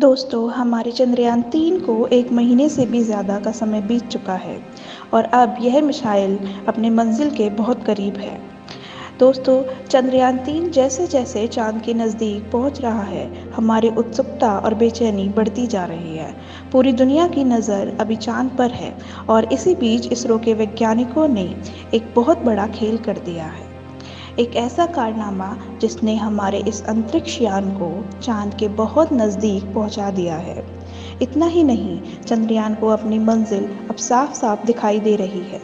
दोस्तों, हमारे चंद्रयान-3 को 1 महीने से भी ज़्यादा का समय बीत चुका है और अब यह मिसाइल अपने मंजिल के बहुत करीब है। दोस्तों, चंद्रयान-3 जैसे-जैसे चाँद के नज़दीक पहुंच रहा है, हमारी उत्सुकता और बेचैनी बढ़ती जा रही है। पूरी दुनिया की नज़र अभी चाँद पर है और इसी बीच इसरो के वैज्ञानिकों ने एक बहुत बड़ा खेल कर दिया है। एक ऐसा कारनामा जिसने हमारे इस अंतरिक्ष यान को चाँद के बहुत नज़दीक पहुंचा दिया है। इतना ही नहीं, चंद्रयान को अपनी मंजिल अब साफ-साफ दिखाई दे रही है,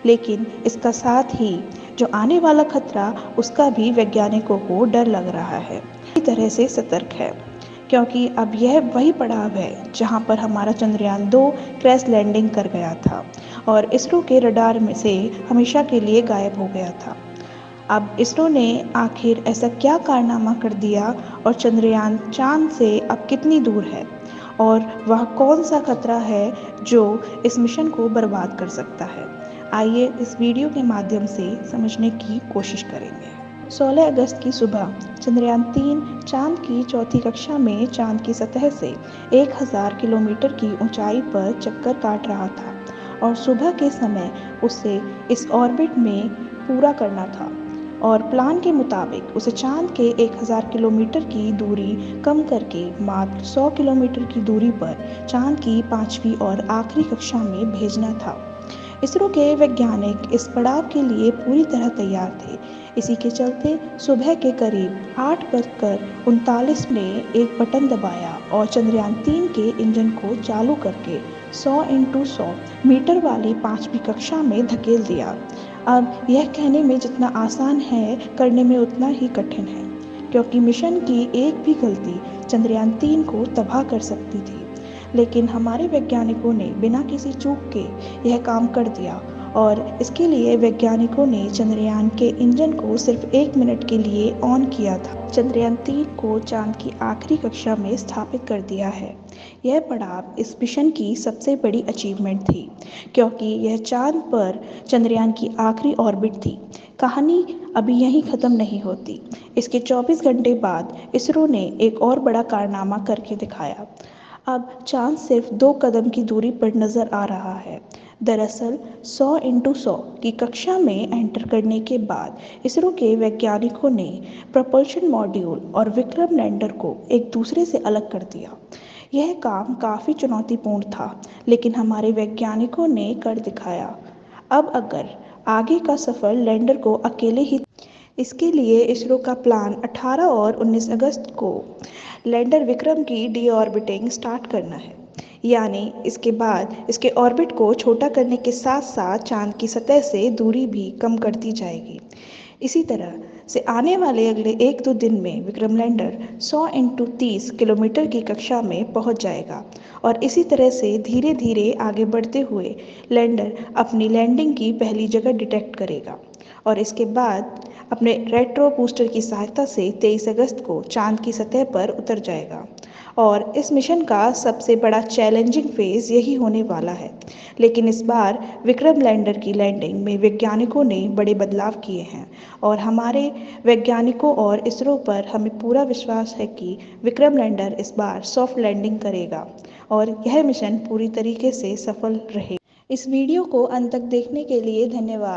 लेकिन इसका साथ ही जो आने वाला खतरा, उसका भी वैज्ञानिकों को डर लग रहा है। पूरी तरह से सतर्क है, क्योंकि अब यह वही पड़ाव है जहां पर हमारा चंद्रयान-2 क्रैश लैंडिंग कर गया था और इसरो के रडार में से हमेशा के लिए गायब हो गया था। अब इसरो ने आखिर ऐसा क्या कारनामा कर दिया और चंद्रयान चाँद से अब कितनी दूर है और वह कौन-सा खतरा है जो इस मिशन को बर्बाद कर सकता है? आइए इस वीडियो के माध्यम से समझने की कोशिश करेंगे। 16 अगस्त की सुबह चंद्रयान-3 चाँद की चौथी कक्षा में चाँद की सतह से 1000 किलोमीटर की ऊंचाई पर चक्कर काट रहा था और सुबह के समय उसे इस ऑर्बिट में पूरा करना था और प्लान के मुताबिक उसे चाँद के 1000 किलोमीटर की दूरी कम करके मात्र 100 किलोमीटर की दूरी पर चाँद की 5वीं और आखिरी कक्षा में भेजना था। इसरो के वैज्ञानिक इस पड़ाव के लिए पूरी तरह तैयार थे। इसी के चलते सुबह के करीब 8:39 ने एक बटन दबाया और चंद्रयान-3 के इंजन को चालू करके 100 × 100 मीटर वाली 5वीं कक्षा में धकेल दिया। अब यह कहने में जितना आसान है, करने में उतना ही कठिन है, क्योंकि मिशन की एक भी गलती चंद्रयान-3 को तबाह कर सकती थी। लेकिन हमारे वैज्ञानिकों ने बिना किसी चूक के यह काम कर दिया और इसके लिए वैज्ञानिकों ने चंद्रयान के इंजन को सिर्फ 1 मिनट के लिए ऑन किया था। चंद्रयान-3 को चाँद की आखिरी कक्षा में स्थापित कर दिया है। यह पड़ाव इस मिशन की सबसे बड़ी अचीवमेंट थी, क्योंकि यह चाँद पर चंद्रयान की आखिरी ऑर्बिट थी। कहानी अभी यहीं ख़त्म नहीं होती। इसके 24 घंटे बाद इसरो ने एक और बड़ा कारनामा करके दिखाया। अब चाँद सिर्फ 2 कदम की दूरी पर नज़र आ रहा है। दरअसल 100 × 100 की कक्षा में एंटर करने के बाद इसरो के वैज्ञानिकों ने प्रपल्शन मॉड्यूल और विक्रम लैंडर को एक दूसरे से अलग कर दिया। यह काम काफ़ी चुनौतीपूर्ण था, लेकिन हमारे वैज्ञानिकों ने कर दिखाया। अब अगर आगे का सफ़र लैंडर को अकेले ही इसके लिए इसरो का प्लान 18 और 19 अगस्त को लैंडर विक्रम की डीऑर्बिटिंग स्टार्ट करना है। यानी इसके बाद इसके ऑर्बिट को छोटा करने के साथ साथ चाँद की सतह से दूरी भी कम करती जाएगी। इसी तरह से आने वाले अगले 1-2 दिन में विक्रम लैंडर 100 × 30 किलोमीटर की कक्षा में पहुंच जाएगा और इसी तरह से धीरे धीरे आगे बढ़ते हुए लैंडर अपनी लैंडिंग की पहली जगह डिटेक्ट करेगा और इसके बाद अपने रेट्रो बूस्टर की सहायता से 23 अगस्त को चाँद की सतह पर उतर जाएगा। और इस मिशन का सबसे बड़ा चैलेंजिंग फेज़ यही होने वाला है। लेकिन इस बार विक्रम लैंडर की लैंडिंग में वैज्ञानिकों ने बड़े बदलाव किए हैं और हमारे वैज्ञानिकों और इसरो पर हमें पूरा विश्वास है कि विक्रम लैंडर इस बार सॉफ्ट लैंडिंग करेगा और यह मिशन पूरी तरीके से सफल रहेगा। इस वीडियो को अंत तक देखने के लिए धन्यवाद।